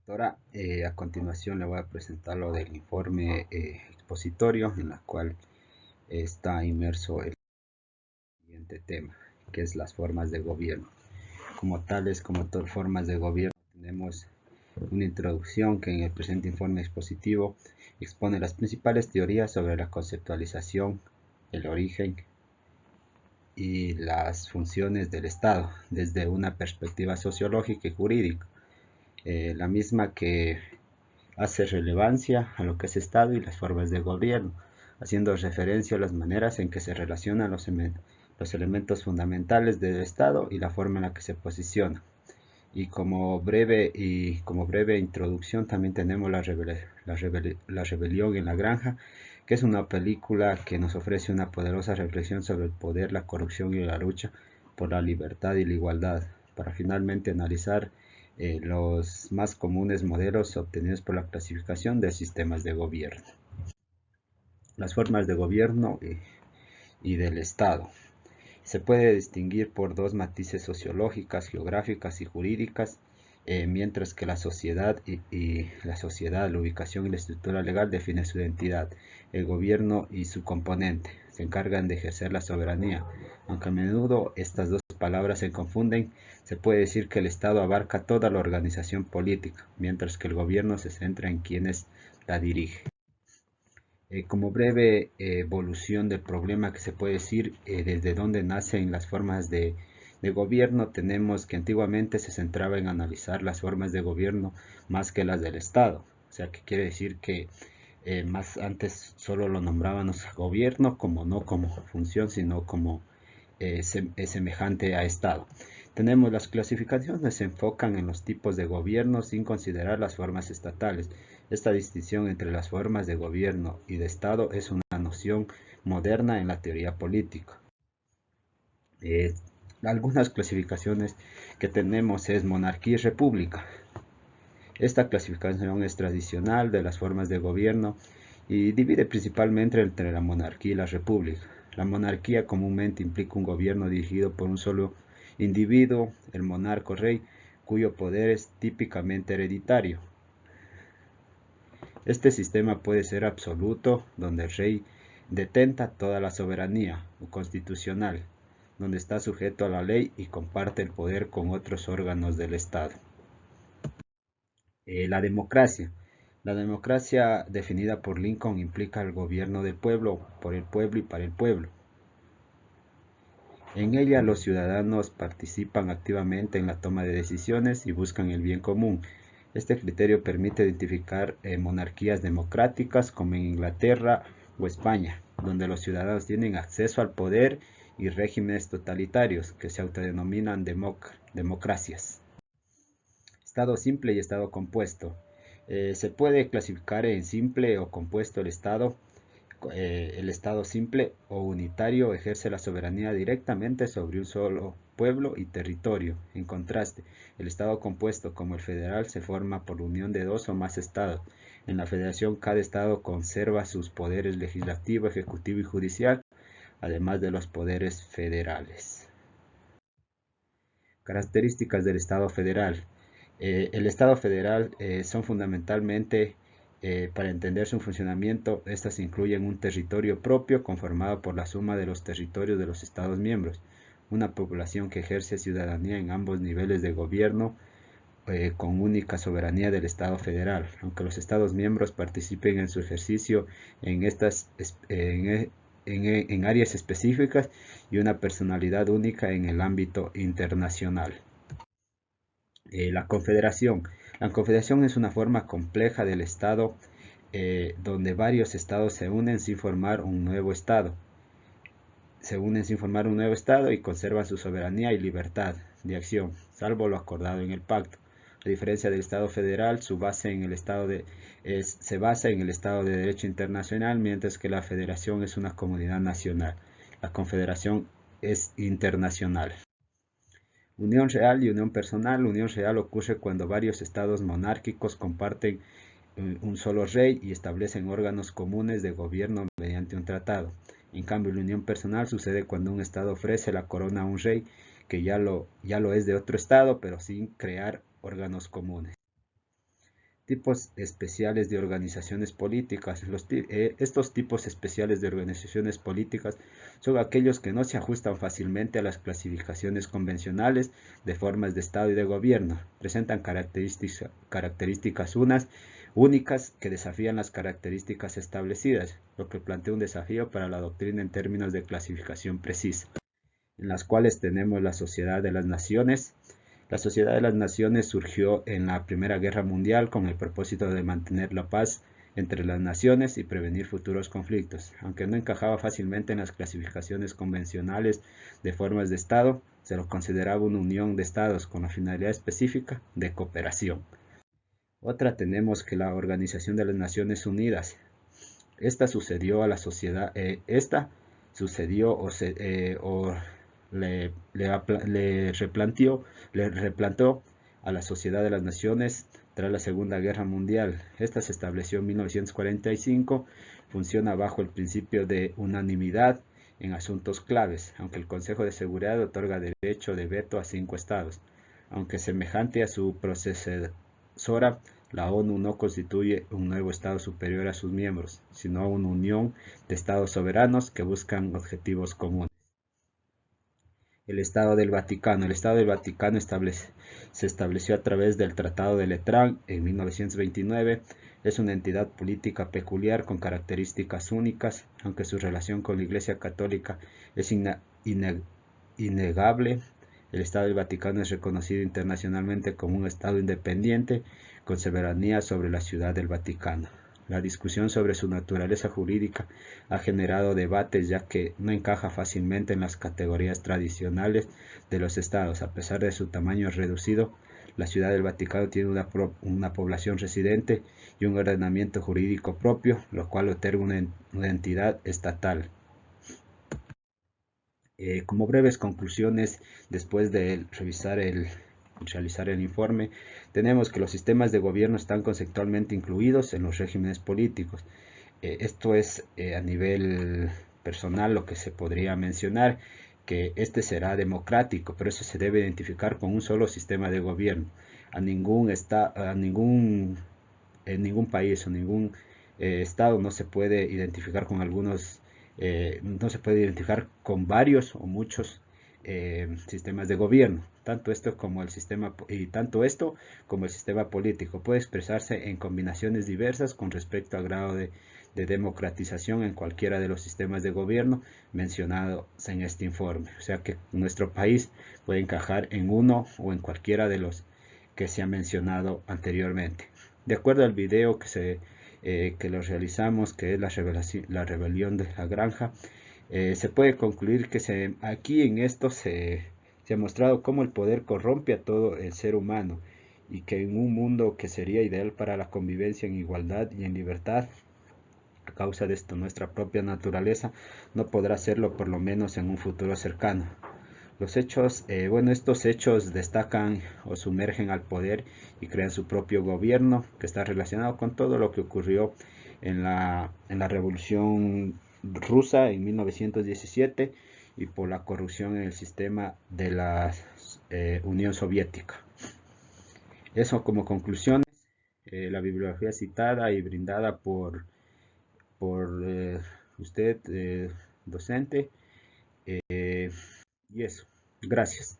Doctora, a continuación le voy a presentar lo del informe expositorio en la cual está inmerso el siguiente tema, que es las formas de gobierno. Como tales, como formas de gobierno, tenemos una introducción que en el presente informe expositivo expone las principales teorías sobre la conceptualización, el origen y las funciones del Estado desde una perspectiva sociológica y jurídica, la misma que hace relevancia a lo que es Estado y las formas de gobierno, haciendo referencia a las maneras en que se relacionan los elementos fundamentales del Estado y la forma en la que se posiciona. Y como breve introducción también tenemos la rebelión en la granja, que es una película que nos ofrece una poderosa reflexión sobre el poder, la corrupción y la lucha por la libertad y la igualdad, para finalmente analizar los más comunes modelos obtenidos por la clasificación de sistemas de gobierno. Las formas de gobierno y del Estado. Se puede distinguir por dos matices sociológicas, geográficas y jurídicas, mientras que la sociedad la ubicación y la estructura legal define su identidad. El gobierno y su componente se encargan de ejercer la soberanía. Aunque a menudo estas dos palabras se confunden, se puede decir que el Estado abarca toda la organización política, mientras que el gobierno se centra en quienes la dirigen. Como breve evolución del problema que se puede decir desde dónde nacen las formas de gobierno, tenemos que antiguamente se centraba en analizar las formas de gobierno más que las del Estado. O sea, que quiere decir que más antes solo lo nombrábamos gobierno, como no como función, sino como semejante a Estado. Tenemos las clasificaciones se enfocan en los tipos de gobierno sin considerar las formas estatales. Esta distinción entre las formas de gobierno y de Estado es una noción moderna en la teoría política. Eh, Algunas clasificaciones que tenemos es monarquía y república. Esta clasificación es tradicional de las formas de gobierno y divide principalmente entre la monarquía y la república. La monarquía comúnmente implica un gobierno dirigido por un solo individuo, el monarca o rey, cuyo poder es típicamente hereditario. Este sistema puede ser absoluto, donde el rey detenta toda la soberanía, o constitucional, donde está sujeto a la ley y comparte el poder con otros órganos del Estado. La democracia. La democracia definida por Lincoln implica el gobierno del pueblo, por el pueblo y para el pueblo. En ella los ciudadanos participan activamente en la toma de decisiones y buscan el bien común. Este criterio permite identificar monarquías democráticas como en Inglaterra o España, donde los ciudadanos tienen acceso al poder, y regímenes totalitarios que se autodenominan democracias. Estado simple y estado compuesto. Se puede clasificar en simple o compuesto el estado. El estado simple o unitario ejerce la soberanía directamente sobre un solo pueblo y territorio. En contraste, el estado compuesto, como el federal, se forma por la unión de dos o más estados. En la federación, cada estado conserva sus poderes legislativo, ejecutivo y judicial, además de los poderes federales. Características del Estado federal. El Estado federal son fundamentalmente, para entender su funcionamiento, estas incluyen un territorio propio conformado por la suma de los territorios de los Estados miembros, una población que ejerce ciudadanía en ambos niveles de gobierno, con única soberanía del Estado federal, aunque los Estados miembros participen en su ejercicio en estas en áreas específicas, y una personalidad única en el ámbito internacional. La confederación. La confederación es una forma compleja del Estado, donde varios estados se unen sin formar un nuevo Estado. Y conservan su soberanía y libertad de acción, salvo lo acordado en el pacto. A diferencia del Estado federal, se basa en el Estado de Derecho internacional, mientras que la federación es una comunidad nacional. La confederación es internacional. Unión real y unión personal. Unión real ocurre cuando varios estados monárquicos comparten un solo rey y establecen órganos comunes de gobierno mediante un tratado. En cambio, la unión personal sucede cuando un estado ofrece la corona a un rey que ya lo es de otro estado, pero sin crear órganos comunes. Tipos especiales de organizaciones políticas. Estos tipos especiales de organizaciones políticas son aquellos que no se ajustan fácilmente a las clasificaciones convencionales de formas de Estado y de gobierno. Presentan características únicas que desafían las características establecidas, lo que plantea un desafío para la doctrina en términos de clasificación precisa, en las cuales tenemos la Sociedad de las Naciones. La Sociedad de las Naciones surgió en la Primera Guerra Mundial con el propósito de mantener la paz entre las naciones y prevenir futuros conflictos. Aunque no encajaba fácilmente en las clasificaciones convencionales de formas de Estado, se lo consideraba una unión de Estados con la finalidad específica de cooperación. Otra tenemos que la Organización de las Naciones Unidas. Esta sucedió a la sociedad, esta sucedió o le replantó a la Sociedad de las Naciones tras la Segunda Guerra Mundial. Esta se estableció en 1945, funciona bajo el principio de unanimidad en asuntos claves, aunque el Consejo de Seguridad otorga derecho de veto a 5 estados. Aunque semejante a su predecesora, la ONU no constituye un nuevo Estado superior a sus miembros, sino una unión de Estados soberanos que buscan objetivos comunes. El Estado del Vaticano. El Estado del Vaticano se estableció a través del Tratado de Letrán en 1929. Es una entidad política peculiar con características únicas, aunque su relación con la Iglesia Católica es innegable. El Estado del Vaticano es reconocido internacionalmente como un Estado independiente con soberanía sobre la Ciudad del Vaticano. La discusión sobre su naturaleza jurídica ha generado debates, ya que no encaja fácilmente en las categorías tradicionales de los estados. A pesar de su tamaño reducido, la Ciudad del Vaticano tiene una población residente y un ordenamiento jurídico propio, lo cual otorga una entidad estatal. Como breves conclusiones, después de realizar el informe, tenemos que los sistemas de gobierno están conceptualmente incluidos en los regímenes políticos. Esto es a nivel personal lo que se podría mencionar, que este será democrático, pero eso se debe identificar con un solo sistema de gobierno. En ningún país o ningún estado no se puede identificar con no se puede identificar con varios o muchos sistemas de gobierno. Tanto esto como el sistema político puede expresarse en combinaciones diversas con respecto al grado de democratización en cualquiera de los sistemas de gobierno mencionados en este informe. O sea que nuestro país puede encajar en uno o en cualquiera de los que se ha mencionado anteriormente. De acuerdo al video que lo realizamos, que es la rebelión de la granja, se puede concluir que aquí en esto se ha mostrado cómo el poder corrompe a todo el ser humano y que en un mundo que sería ideal para la convivencia en igualdad y en libertad, a causa de esto nuestra propia naturaleza no podrá serlo, por lo menos en un futuro cercano. Estos hechos destacan o sumergen al poder y crean su propio gobierno, que está relacionado con todo lo que ocurrió en la Revolución Rusa en 1917 y por la corrupción en el sistema de la Unión Soviética. Eso como conclusiones, la bibliografía citada y brindada por usted, docente, y eso. Gracias.